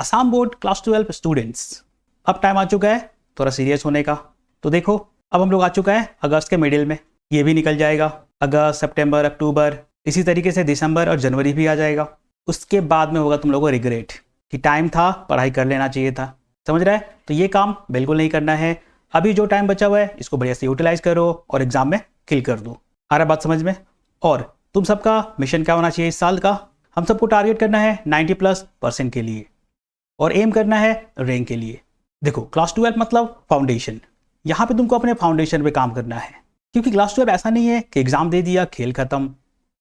Assam board class 12 students, अब time आ चुका है थोड़ा सीरियस होने का। तो देखो, अब हम लोग आ चुका है अगस्त के मिडिल में, ये भी निकल जाएगा। अगस्त, सितंबर, अक्टूबर, इसी तरीके से दिसंबर और जनवरी भी आ जाएगा। उसके बाद में होगा तुम लोगों को रिग्रेट कि टाइम था, पढ़ाई कर लेना चाहिए था। समझ रहा है? तो ये काम बिल्कुल नहीं करना है। अभी जो टाइम बचा हुआ है इसको बढ़िया से यूटिलाइज करो और एग्जाम में किल कर दो। आ रहा बात समझ में? और तुम सबका मिशन क्या होना चाहिए इस साल का? हम सबको टारगेट करना है 90+% के लिए और एम करना है रैंक के लिए। देखो, क्लास 12 मतलब फाउंडेशन। यहाँ पे तुमको अपने फाउंडेशन पे काम करना है, क्योंकि क्लास 12 ऐसा नहीं है कि एग्जाम दे दिया खेल खत्म,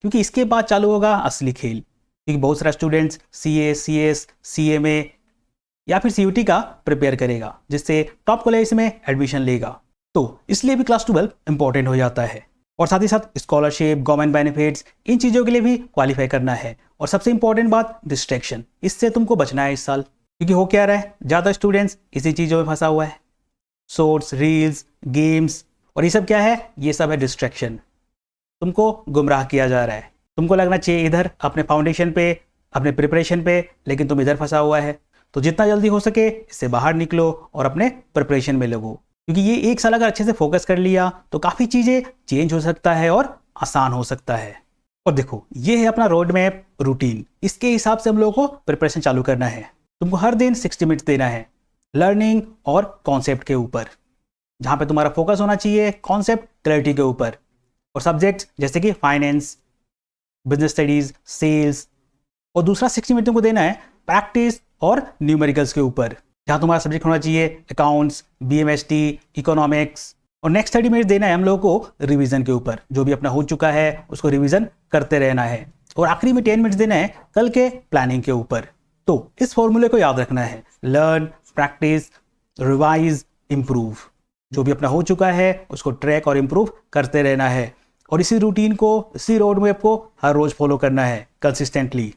क्योंकि इसके बाद चालू होगा असली खेल। क्योंकि बहुत सारा स्टूडेंट्स CA, CS, CMA या फिर CUT का प्रिपेयर करेगा, जिससे टॉप कॉलेज में एडमिशन लेगा। तो इसलिए भी क्लास 12 इंपॉर्टेंट हो जाता है। और साथ ही साथ स्कॉलरशिप, गवर्नमेंट बेनिफिट्स, इन चीज़ों के लिए भी क्वालिफाई करना है। और सबसे इंपॉर्टेंट बात, डिस्ट्रैक्शन, इससे तुमको बचना है इस साल। क्योंकि हो क्या रहा है, ज़्यादा स्टूडेंट्स इसी चीज़ों में फंसा हुआ है, शॉर्ट्स, रील्स, गेम्स, और ये सब क्या है? ये सब है डिस्ट्रैक्शन। तुमको गुमराह किया जा रहा है। तुमको लगना चाहिए इधर अपने फाउंडेशन पे, अपने प्रिपरेशन पे, लेकिन तुम इधर फंसा हुआ है। तो जितना जल्दी हो सके इससे बाहर निकलो और अपने प्रिपरेशन में लगो, क्योंकि ये एक साल अगर अच्छे से फोकस कर लिया तो काफ़ी चीज़ें चेंज हो सकता है और आसान हो सकता है। और देखो, ये है अपना रोड मैप रूटीन। इसके हिसाब से हम लोगों को प्रिपरेशन चालू करना है। तुमको हर दिन 60 मिनट्स देना है लर्निंग और कॉन्सेप्ट के ऊपर, जहाँ पे तुम्हारा फोकस होना चाहिए कॉन्सेप्ट क्लैरिटी के ऊपर। और सब्जेक्ट्स जैसे कि फाइनेंस, बिजनेस स्टडीज, सेल्स। और दूसरा 60 मिनट तुमको देना है प्रैक्टिस और न्यूमेरिकल्स के ऊपर, जहाँ तुम्हारा सब्जेक्ट होना चाहिए अकाउंट्स, BMST, इकोनॉमिक्स। और नेक्स्ट 30 मिनट देना है हम लोगों को रिवीजन के ऊपर, जो भी अपना हो चुका है उसको रिवीजन करते रहना है। और आखिरी में 10 मिनट देना है कल के प्लानिंग के ऊपर। तो इस फॉर्मूले को याद रखना है, लर्न, प्रैक्टिस, रिवाइज, इम्प्रूव। जो भी अपना हो चुका है उसको ट्रैक और इम्प्रूव करते रहना है। और इसी रूटीन को, इसी रोड मैप को हर रोज फॉलो करना है कंसिस्टेंटली।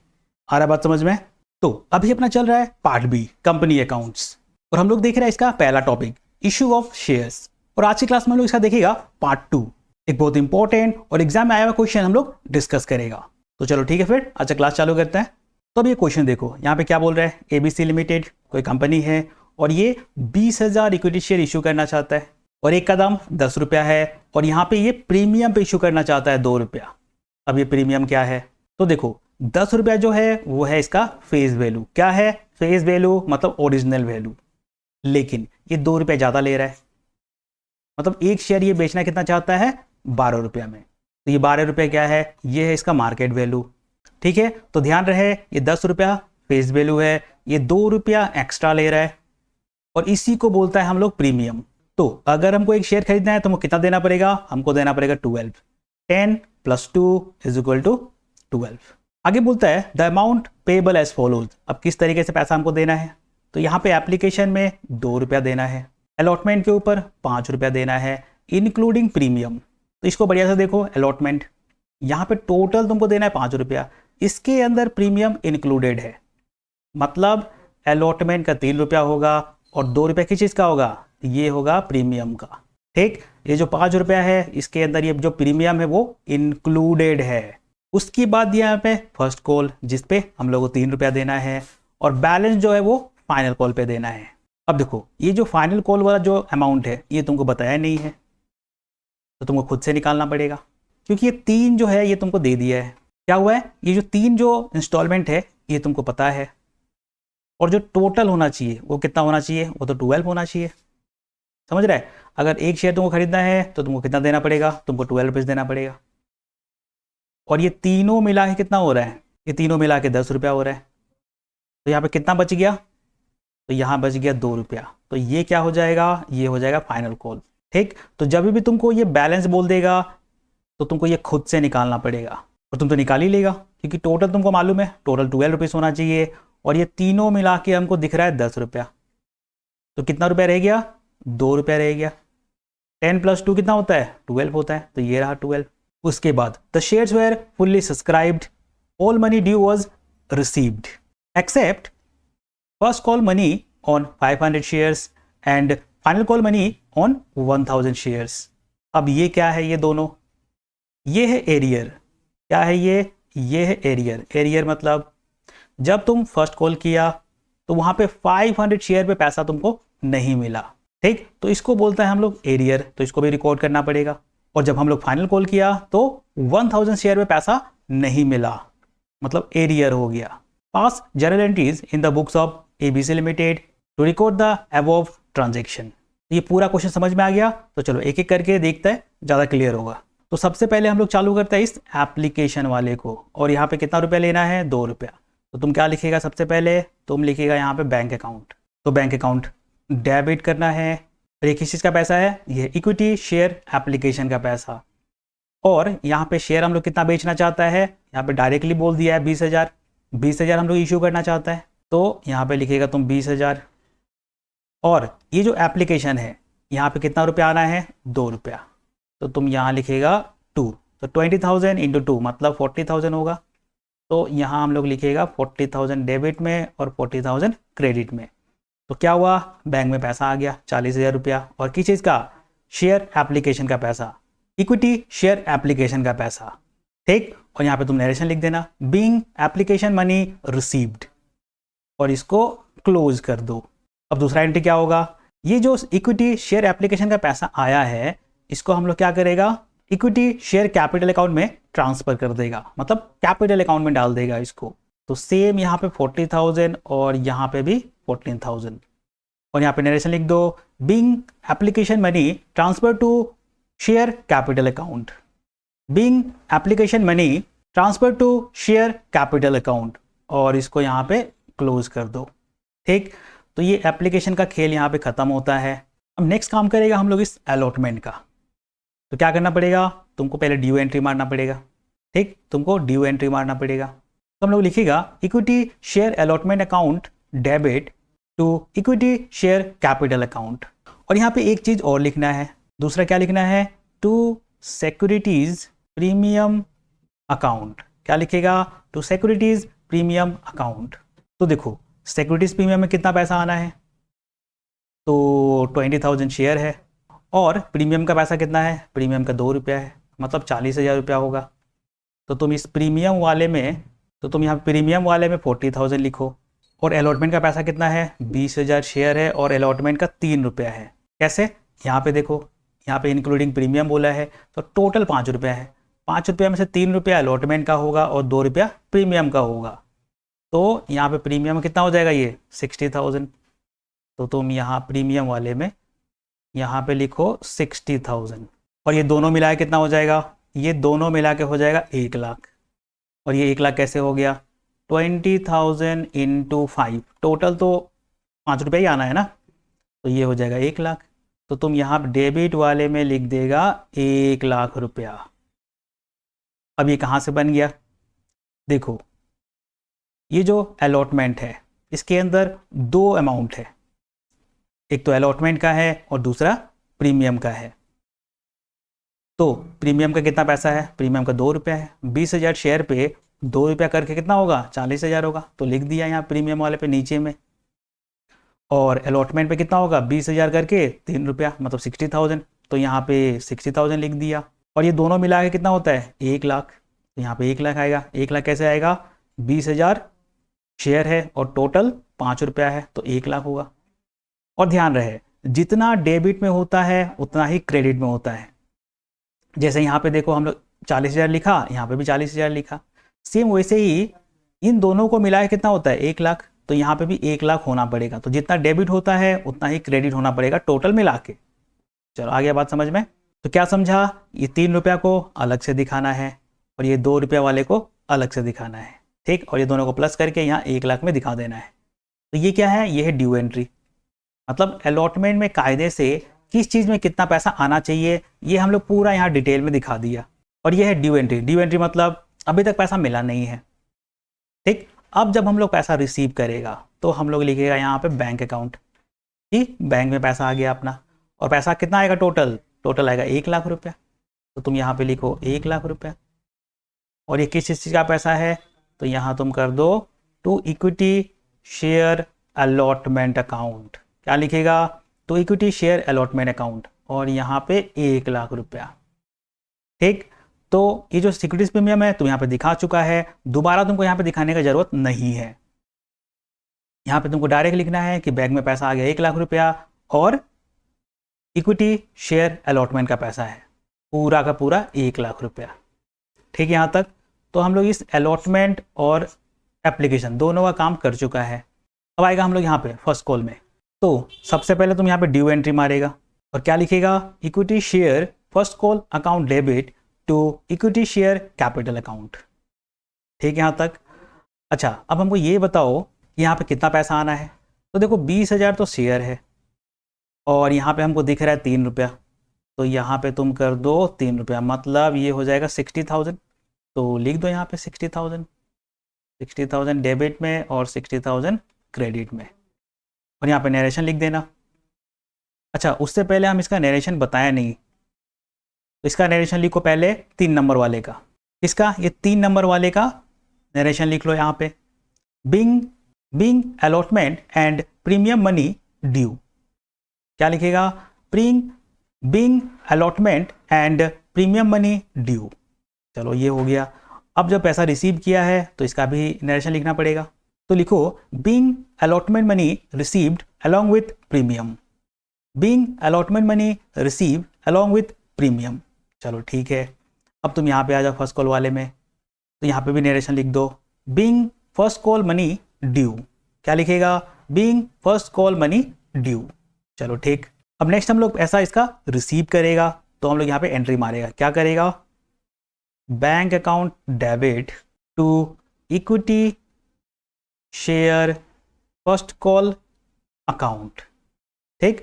आ रहा बात समझ में? तो अभी अपना चल रहा है पार्ट बी, कंपनी अकाउंट्स। और हम लोग देख रहे हैं इसका पहला टॉपिक, इशू ऑफ शेयर्स। और आज की क्लास में हम लोग इसका देखेगा पार्ट 2, एक बहुत इंपॉर्टेंट और एग्जाम में आया हुआ क्वेश्चन हम लोग डिस्कस करेगा। तो चलो ठीक है, फिर अच्छा क्लास चालू करते हैं। तो अब ये क्वेश्चन देखो, यहाँ पे क्या बोल रहा है, ABC लिमिटेड कोई कंपनी है और ये 20,000 इक्विटी शेयर इशू करना चाहता है और एक का दाम 10 रुपया है। और यहाँ पे ये प्रीमियम पे इशू करना चाहता है 2 रुपया। अब ये प्रीमियम क्या है? तो देखो, 10 रुपया जो है वो है इसका फेस वैल्यू। क्या है फेस वैल्यू? मतलब ओरिजिनल वैल्यू। लेकिन ये 2 रुपया ज़्यादा ले रहा है, मतलब एक शेयर ये बेचना कितना चाहता है? 12 रुपया में। तो ये 12 रुपया क्या है? ये है इसका मार्केट वैल्यू। ठीक है, तो ध्यान रहे ये 10 रुपया फेस वैल्यू है, ये 2 रुपया एक्स्ट्रा ले रहा है और इसी को बोलता है हम लोग प्रीमियम। तो अगर हमको एक शेयर खरीदना है तो हमको कितना देना पड़ेगा? हमको देना पड़ेगा 12। 10 + 2 = 12। आगे बोलता है the amount payable as follows. अब किस तरीके से पैसा हमको देना है? तो यहाँ पे एप्लीकेशन में 2 रुपया देना है, अलॉटमेंट के ऊपर 5 रुपया देना है, इंक्लूडिंग प्रीमियम। तो इसको बढ़िया से देखो, अलॉटमेंट यहाँ पे टोटल तुमको देना है 5 रुपया, इसके अंदर प्रीमियम इंक्लूडेड है। मतलब अलॉटमेंट का 3 रुपया होगा और 2 रुपया किस चीज़ का होगा? ये होगा प्रीमियम का। ठीक, ये जो 5 रुपया है इसके अंदर ये जो प्रीमियम है वो इंक्लूडेड है। उसके बाद यहाँ पे फर्स्ट कॉल, जिस पे हम लोग को 3 रुपया देना है और बैलेंस जो है वो फाइनल कॉल पे देना है। अब देखो, ये जो फाइनल कॉल वाला जो अमाउंट है ये तुमको बताया नहीं है, तो तुमको खुद से निकालना पड़ेगा, क्योंकि ये 3 जो है ये तुमको दे दिया है। क्या हुआ है? ये जो 3 जो इंस्टॉलमेंट है ये तुमको पता है, और जो टोटल होना चाहिए वो कितना होना चाहिए? वो तो 12 होना चाहिए। समझ रहा है? अगर एक शेयर तुमको खरीदना है तो तुमको कितना देना पड़ेगा? तुमको 12 रुपीज़ देना पड़ेगा। और ये तीनों मिला के कितना हो रहा है? ये तीनों मिला के 10 रुपया हो रहा है। तो यहाँ पे कितना बच गया? तो यहाँ बच गया 2 रुपया। तो ये क्या हो जाएगा? ये हो जाएगा फाइनल कॉल। ठीक, तो जब भी तुमको ये बैलेंस बोल देगा तो तुमको ये खुद से निकालना पड़ेगा, और तुम तो निकाल ही लेगा, क्योंकि टोटल तुमको मालूम है टोटल 12 रुपीज़ होना चाहिए और ये तीनों मिला के हमको दिख रहा है 10 रुपया। तो कितना रुपया रह गया? 2 रुपया रह गया। 10 + 2 कितना होता है? 12 होता है। तो ये रहा 12। उसके बाद the shares were fully subscribed, all money due was received except first call money on 500 shares and final call money on 1000 shares. अब ये क्या है? ये दोनों, ये है एरियर। क्या है ये? ये है एरियर। एरियर मतलब जब तुम फर्स्ट कॉल किया तो वहां पे 500 शेयर पे पैसा तुमको नहीं मिला, ठीक। तो इसको बोलता है हम लोग एरियर, तो इसको भी रिकॉर्ड करना पड़ेगा। और जब हम लोग फाइनल कॉल किया तो 1000 शेयर पे पैसा नहीं मिला, मतलब एरियर हो गया। Pass journal entries in the books of ABC limited to record the above transaction. ये पूरा क्वेश्चन समझ में आ गया? तो चलो एक एक करके देखते हैं, ज़्यादा क्लियर होगा। तो सबसे पहले हम लोग चालू करते हैं इस एप्लीकेशन वाले को, और यहाँ पे कितना रुपया लेना है? 2 रुपया। तो तुम क्या लिखेगा? सबसे पहले तुम लिखेगा यहाँ पे बैंक अकाउंट। तो बैंक अकाउंट डेबिट करना है। और ये किस चीज़ का पैसा है? ये इक्विटी शेयर एप्लीकेशन का पैसा। और यहाँ पे शेयर हम लोग कितना बेचना चाहता है? यहाँ पे डायरेक्टली बोल दिया है 20,000। 20,000 हम लोग इशू करना चाहता है, तो यहाँ पे लिखेगा तुम 20,000। और ये जो एप्लीकेशन है यहाँ पे कितना रुपया आना है? 2 रुपया। तो तुम यहाँ लिखेगा 2। तो 20,000 इंटू 2 मतलब 40,000 होगा। तो यहाँ हम लोग लिखेगा 40,000 डेबिट में और 40,000 क्रेडिट में। तो क्या हुआ? बैंक में पैसा आ गया 40,000 रुपया। और किस चीज़ का? शेयर एप्लीकेशन का पैसा, इक्विटी शेयर एप्लीकेशन का पैसा, ठीक। और यहाँ पे तुम नरेशन लिख देना, बीइंग एप्लीकेशन मनी रिसीव्ड, और इसको क्लोज कर दो। अब दूसरा एंट्री क्या होगा? ये जो इक्विटी शेयर एप्लीकेशन का पैसा आया है इसको हम लोग क्या करेगा? इक्विटी शेयर कैपिटल अकाउंट में ट्रांसफर कर देगा, मतलब कैपिटल अकाउंट में डाल देगा इसको। तो सेम यहाँ पे 40,000 और यहाँ पे भी 14,000। और यहाँ पे नरेशन लिख दो, being application money transfer to share capital account, being application money transfer to share capital account, और इसको यहाँ पे क्लोज कर दो, ठीक। तो ये एप्लीकेशन का खेल यहाँ पे खत्म होता है। अब नेक्स्ट काम करेगा हम लोग इस अलॉटमेंट का। तो क्या करना पड़ेगा? तुमको पहले ड्यू एंट्री मारना पड़ेगा, ठीक। तुमको ड्यू एंट्री मारना पड़ेगा। तो हम लोग लिखेगा equity share allotment account debit to equity share capital account. और यहाँ पे एक चीज़ और लिखना है। दूसरा क्या लिखना है? To securities premium account. क्या लिखेगा? To securities premium account. तो देखो सिक्योरिटीज प्रीमियम में कितना पैसा आना है? तो 20,000 शेयर है, और प्रीमियम का पैसा कितना है? प्रीमियम का 2 रुपया है, मतलब 40,000 रुपया होगा। तो तुम इस प्रीमियम वाले में, तो तुम यहाँ प्रीमियम वाले में 40,000 लिखो। और अलॉटमेंट का पैसा कितना है? 20,000 शेयर है, और अलॉटमेंट का 3 रुपया है। कैसे? यहाँ पे देखो, यहाँ पे इंक्लूडिंग प्रीमियम बोला है, तो टोटल 5 रुपया है। 5 रुपया में से 3 रुपया अलॉटमेंट का होगा और 2 रुपया प्रीमियम का होगा। तो यहाँ पे प्रीमियम कितना हो जाएगा? ये 60,000। तो तुम यहाँ प्रीमियम वाले में यहाँ पे लिखो 60,000, और ये दोनों मिला के कितना हो जाएगा? ये दोनों मिला के हो जाएगा 1 लाख। और ये 1 लाख कैसे हो गया? 20,000 इंटू 5, टोटल तो 5 रुपये ही आना है ना, तो ये हो जाएगा 1 लाख। तो तुम यहाँ डेबिट वाले में लिख देगा 1 लाख रुपया। अब ये कहाँ से बन गया? देखो ये जो अलॉटमेंट है इसके अंदर 2 अमाउंट है, एक तो अलॉटमेंट का है और दूसरा प्रीमियम का है। तो प्रीमियम का कितना पैसा है? प्रीमियम का 2 रुपया है। 20,000 शेयर पे 2 रुपया करके कितना होगा? 40,000 होगा। तो लिख दिया यहाँ प्रीमियम वाले पे नीचे में। और अलॉटमेंट पे कितना होगा? 20,000 करके 3 रुपया, मतलब 60,000। तो यहाँ पे 60,000 लिख दिया। और ये दोनों मिला के कितना होता है? 1 लाख। तो यहाँ पे 1 लाख आएगा। 1 लाख कैसे आएगा? 20,000 शेयर है और टोटल 5 रुपया है, तो 1 लाख होगा। और ध्यान रहे जितना डेबिट में होता है उतना ही क्रेडिट में होता है। जैसे यहाँ पे देखो हम लोग 40,000 लिखा, यहाँ पे भी 40,000 लिखा। सेम वैसे ही इन दोनों को मिलाए कितना होता है? 1 लाख। तो यहाँ पे भी 1 लाख होना पड़ेगा। तो जितना डेबिट होता है उतना ही क्रेडिट होना पड़ेगा टोटल मिला के। चलो आ गया बात समझ में? तो क्या समझा? ये 3 रुपया को अलग से दिखाना है और ये 2 रुपया वाले को अलग से दिखाना है, ठीक। और ये दोनों को प्लस करके यहाँ 1 लाख में दिखा देना है। तो ये क्या है? ये है ड्यू एंट्री। मतलब अलॉटमेंट में कायदे से किस चीज़ में कितना पैसा आना चाहिए ये हम लोग पूरा यहाँ डिटेल में दिखा दिया। और ये है ड्यू एंट्री। ड्यू एंट्री मतलब अभी तक पैसा मिला नहीं है, ठीक। अब जब हम लोग पैसा रिसीव करेगा तो हम लोग लिखेगा यहाँ पे बैंक अकाउंट कि बैंक में पैसा आ गया अपना। और पैसा कितना आएगा? टोटल आएगा 1 लाख रुपया। तो तुम यहाँ पे लिखो 1 लाख रुपया। और ये किस चीज़ का पैसा है? तो यहाँ तुम कर दो to equity share allotment account. क्या लिखेगा? To equity share allotment account, और यहाँ पे 1 लाख रुपया, ठीक। तो ये जो सिक्योरिटीज प्रीमियम है तुम यहाँ पे दिखा चुका है, दोबारा तुमको यहाँ पे दिखाने की जरूरत नहीं है। यहाँ पे तुमको डायरेक्ट लिखना है कि बैंक में पैसा आ गया 1 लाख रुपया और इक्विटी शेयर अलॉटमेंट का पैसा है पूरा का पूरा 1 लाख रुपया। ठीक है यहाँ तक। तो हम लोग इस अलॉटमेंट और एप्लीकेशन दोनों का काम कर चुका है। अब आएगा हम लोग यहाँ पे फर्स्ट कॉल में। तो सबसे पहले तुम यहाँ पे ड्यू एंट्री मारेगा और क्या लिखेगा, equity share first call account debit to equity share capital account. ठीक है यहाँ तक। अच्छा, अब हमको ये बताओ कि यहाँ पे कितना पैसा आना है। तो देखो 20,000 तो शेयर है और यहाँ पे हमको दिख रहा है 3 रुपया, तो यहाँ पे तुम कर दो 3 रुपया, मतलब ये हो जाएगा 60,000। तो लिख दो यहाँ पे 60,000 डेबिट में और 60,000 क्रेडिट में, और यहाँ पे नरेशन लिख देना। अच्छा, उससे पहले हम इसका नरेशन बताया नहीं, तो इसका नरेशन लिखो पहले 3 नंबर वाले का। इसका ये 3 नंबर वाले का नरेशन लिख लो यहाँ पे, being allotment and premium money due. क्या लिखेगा, being allotment and premium money due. चलो ये हो गया। अब जब पैसा रिसीव किया है तो इसका भी नरेशन लिखना पड़ेगा। तो लिखो being allotment money received along with premium, being allotment money received along with premium. चलो ठीक है। अब तुम यहाँ पे आ जाओ फर्स्ट कॉल वाले में, तो यहाँ पे भी नरेशन लिख दो, being first call money due. क्या लिखेगा, being first call money due. चलो ठीक। अब नेक्स्ट हम लोग ऐसा इसका रिसीव करेगा, तो हम लोग यहाँ पे एंट्री मारेगा। क्या करेगा, bank account debit to equity share first call account. ठीक,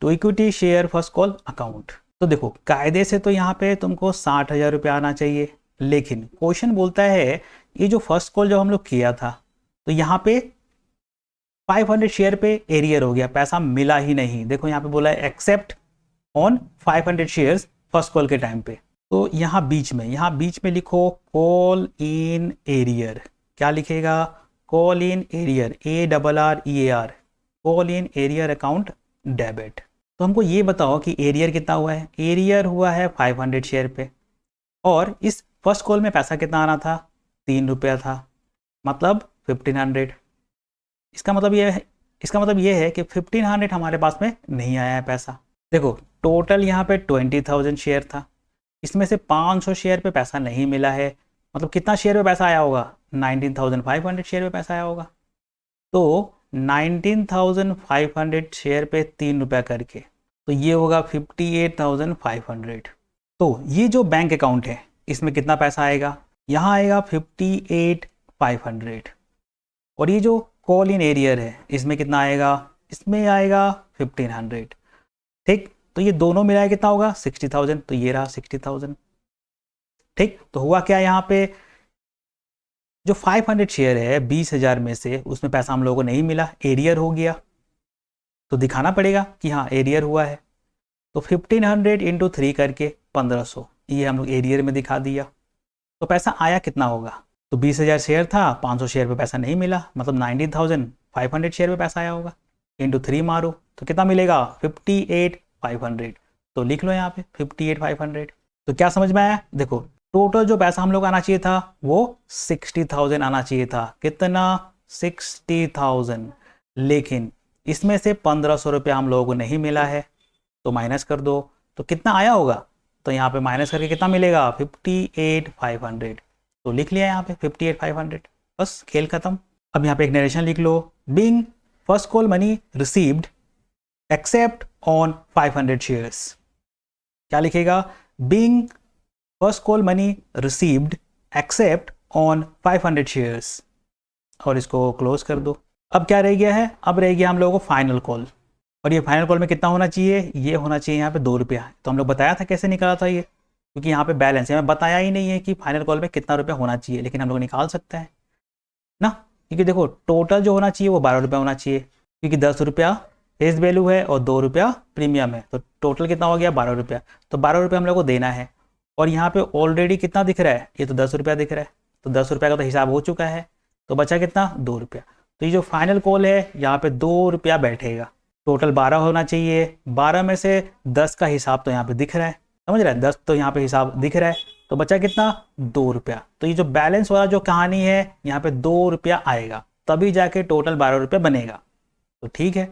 to equity share first call account. तो देखो कायदे से तो यहाँ पे तुमको 60,000 रुपया आना चाहिए, लेकिन क्वेश्चन बोलता है ये जो फर्स्ट कॉल जो हम लोग किया था, तो यहाँ पे 500 शेयर पे एरियर हो गया, पैसा मिला ही नहीं। देखो यहाँ पे बोला है accept on 500 shares first call के टाइम पे। तो यहाँ बीच में लिखो कॉल इन एरियर। क्या लिखेगा, call in arrear, ARREAR, call in arrear account debit. तो हमको ये बताओ कि एरियर कितना हुआ है। एरियर हुआ है 500 शेयर पे, और इस फर्स्ट कॉल में पैसा कितना आना था, 3 रुपया था, मतलब 1500। इसका मतलब ये है कि 1500 हमारे पास में नहीं आया है पैसा। देखो टोटल यहाँ पे 20,000 शेयर था, इसमें से 500 शेयर पे पैसा नहीं मिला है, मतलब कितना शेयर पे पैसा आया होगा, 19,500 शेयर पे पैसा आया होगा। तो 19,500 शेयर पे 3 रुपया करके, तो ये होगा 58,500। तो ये जो बैंक अकाउंट है इसमें कितना पैसा आएगा, यहाँ आएगा 58,500, और ये जो कॉल इन एरियर है इसमें कितना आएगा, इसमें आएगा 1500। ठीक, तो ये दोनों मिलाए कितना होगा, 60,000। तो ये रहा 60,000। ठीक, तो हुआ क्या, यहाँ पे जो 500 शेयर है 20,000 में से, उसमें पैसा हम लोगों को नहीं मिला, एरियर हो गया। तो दिखाना पड़ेगा कि हाँ एरियर हुआ है। तो 1500 इंटू 3 करके 1500, ये हम लोग एरियर में दिखा दिया। तो पैसा आया कितना होगा, तो 20,000 शेयर था, 500 शेयर पे पैसा नहीं मिला, मतलब 19,500 शेयर पे पैसा आया होगा। इंटू 3 मारो तो कितना मिलेगा, 58,500। तो लिख लो यहाँ पे 58,500। तो क्या समझ में आया, देखो टोटल जो पैसा हम लोग आना चाहिए था वो 60,000 आना चाहिए था। कितना, 60,000, लेकिन इसमें से 1,500 रुपया हम लोगों को नहीं मिला है, तो माइनस कर दो। तो कितना आया होगा, तो यहाँ पे माइनस करके कितना मिलेगा, 58,500। तो लिख लिया यहाँ पे 58,500, बस खेल खत्म। अब यहाँ पे एक नरेशन लिख लो, being first call money received except on 500 shares. क्या लिखेगा, being first call money received except on 500 shares, और इसको क्लोज कर दो। अब क्या रह गया है, अब रह गया हम लोगों को फाइनल कॉल, और ये फाइनल कॉल में कितना होना चाहिए, ये होना चाहिए यहाँ पे 2 रुपया। तो हम लोग बताया था कैसे निकाला था ये, क्योंकि यहाँ पे बैलेंस है, मैं बताया ही नहीं है कि फाइनल कॉल में कितना रुपया होना चाहिए, लेकिन हम लोग निकाल सकते हैं ना, क्योंकि देखो टोटल जो होना चाहिए वो 12 रुपया होना चाहिए, क्योंकि 10 रुपया फेस वैल्यू है और 2 रुपया प्रीमियम है, तो टोटल कितना हो गया, 12 रुपया। तो 12 रुपया हम लोग को देना है, और यहाँ पे ऑलरेडी कितना दिख रहा है, ये तो 10 रुपया दिख रहा है, तो 10 रुपया का तो हिसाब हो चुका है, तो बचा कितना, 2 रुपया। तो ये जो फाइनल कॉल है यहाँ पे 2 रुपया बैठेगा। टोटल 12 होना चाहिए, 12 में से 10 का हिसाब तो यहाँ पे दिख रहा है, समझ रहा है, 10 तो यहाँ पे हिसाब दिख रहा है, तो बचा कितना, 2 रुपया। तो ये जो बैलेंस वाला जो कहानी है यहाँ पे 2 रुपया आएगा। तभी जाके टोटल 12 रुपये बनेगा। तो ठीक है,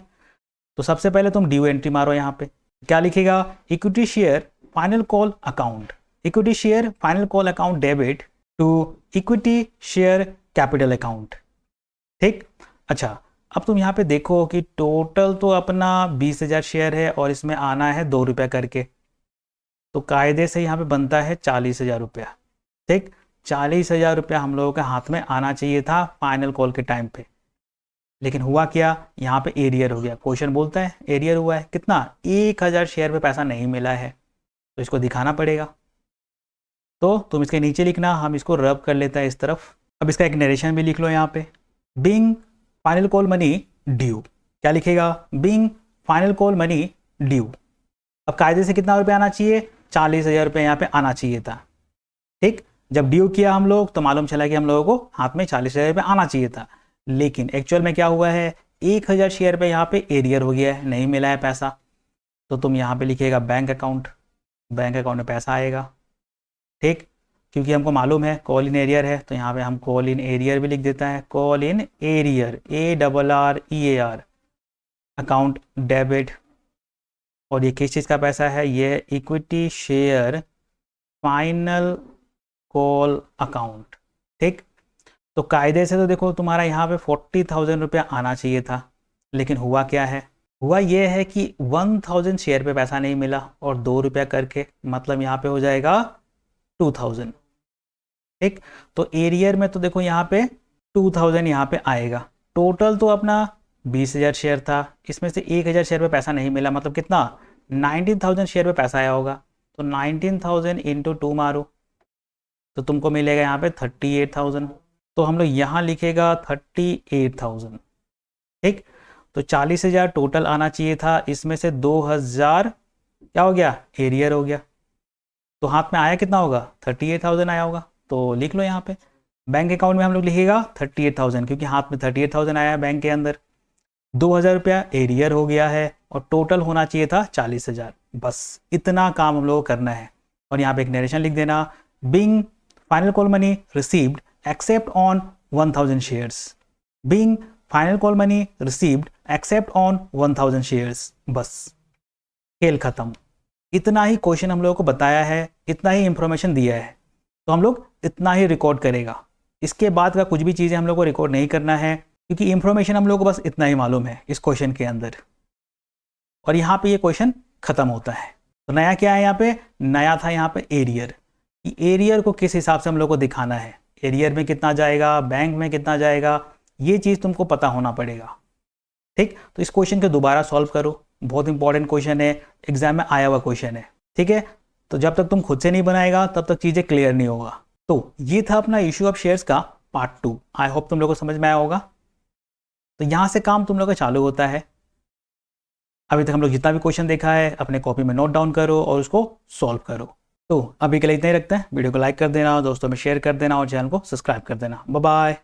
तो सबसे पहले तुम ड्यू एंट्री मारो। यहाँ पे क्या लिखेगा, equity share final call account, equity share final call account debit to equity share capital account. ठीक, अच्छा अब तुम यहाँ पे देखो कि टोटल तो अपना 20,000 शेयर है और इसमें आना है 2 रुपये करके, तो कायदे से यहाँ पे बनता है 40,000 रुपया। ठीक, 40,000 रुपया हम लोगों के हाथ में आना चाहिए था फाइनल कॉल के टाइम पे, लेकिन हुआ क्या, यहाँ पे एरियर हो गया। क्वेश्चन बोलता है एरियर हुआ है कितना, 1,000 शेयर पे पैसा नहीं मिला है, तो इसको दिखाना पड़ेगा। तो तुम इसके नीचे लिखना, हम इसको रब कर लेते हैं इस तरफ। अब इसका एक नरेशन भी लिख लो यहाँ पे, being final call money due. क्या लिखेगा, being final call money due. अब कायदे से कितना रुपये आना चाहिए, 40,000 रुपये यहाँ पे आना चाहिए था। ठीक, जब ड्यू किया हम लोग तो मालूम चला कि हम लोगों को हाथ में 40,000 रुपये आना चाहिए था, लेकिन एक्चुअल में क्या हुआ है, 1,000 शेयर पे यहाँ पे एरियर हो गया है, नहीं मिला है पैसा। तो तुम यहाँ पे लिखिएगा बैंक अकाउंट, बैंक अकाउंट में पैसा आएगा। ठीक, क्योंकि हमको मालूम है कॉल इन एरियर है, तो यहाँ पे हम कॉल इन एरियर भी लिख देता है, call in arrear ARREAR account debit. और ये किस चीज़ का पैसा है, ये equity share final call account. ठीक, तो कायदे से तो देखो तुम्हारा यहाँ पे 40,000 रुपया आना चाहिए था, लेकिन हुआ क्या है, हुआ ये है कि 1,000 शेयर पे पैसा नहीं मिला और 2 रुपया करके, मतलब यहाँ पे हो जाएगा 2,000। ठीक, तो एरियर में तो देखो यहाँ पे 2,000 यहाँ पे आएगा। टोटल तो अपना 20,000 शेयर था, इसमें से 1,000 शेयर पे पैसा नहीं मिला, मतलब कितना, 19,000 शेयर पे पैसा आया होगा। तो 19,000 इंटू 2 मारो तो तुमको मिलेगा यहाँ पे 38,000। तो हम लोग यहाँ लिखेगा 38,000। ठीक, तो 40,000 टोटल आना चाहिए था, इसमें से 2,000 क्या हो गया, एरियर हो गया। तो हाथ में आया कितना होगा, 38,000 आया होगा। तो लिख लो यहाँ पे बैंक अकाउंट में हम लोग लिखेगा 38,000, क्योंकि हाथ में 38,000 आया है बैंक के अंदर, 2,000 रुपया एरियर हो गया है और टोटल होना चाहिए था 40,000। बस इतना काम हम लोग को करना है। और यहाँ पे एक नरेशन लिख देना, being final call money received except on 1,000 shares, being final call money received except on 1,000 shares. बस खेल खत्म। इतना ही क्वेश्चन हम लोगों को बताया है, इतना ही इंफॉर्मेशन दिया है, तो हम लोग इतना ही रिकॉर्ड करेगा। इसके बाद का कुछ भी चीज़ें हम लोग को रिकॉर्ड नहीं करना है, क्योंकि इंफॉर्मेशन हम लोग को बस इतना ही मालूम है इस क्वेश्चन के अंदर, और यहाँ पे ये क्वेश्चन खत्म होता है। तो नया क्या है यहाँ पे, नया था यहाँ पे एरियर, कि एरियर को किस हिसाब से हम लोग को दिखाना है, एरियर में कितना जाएगा, बैंक में कितना जाएगा, ये चीज़ तुमको पता होना पड़ेगा। ठीक, तो इस क्वेश्चन को दोबारा सॉल्व करो, बहुत इंपॉर्टेंट क्वेश्चन है, एग्जाम में आया हुआ क्वेश्चन है। ठीक है, तो जब तक तुम खुद से नहीं बनाएगा तब तक चीज़ें क्लियर नहीं होगा। तो ये था अपना इश्यू ऑफ शेयर्स का पार्ट 2। आई होप तुम लोगों को समझ में आया होगा। तो यहाँ से काम तुम लोग का चालू होता है। अभी तक हम लोग जितना भी क्वेश्चन देखा है अपने कॉपी में नोट डाउन करो और उसको सॉल्व करो। तो अभी के लिए इतना ही रखते हैं, वीडियो को लाइक कर देना, दोस्तों में शेयर कर देना और चैनल को सब्सक्राइब कर देना। Bye bye.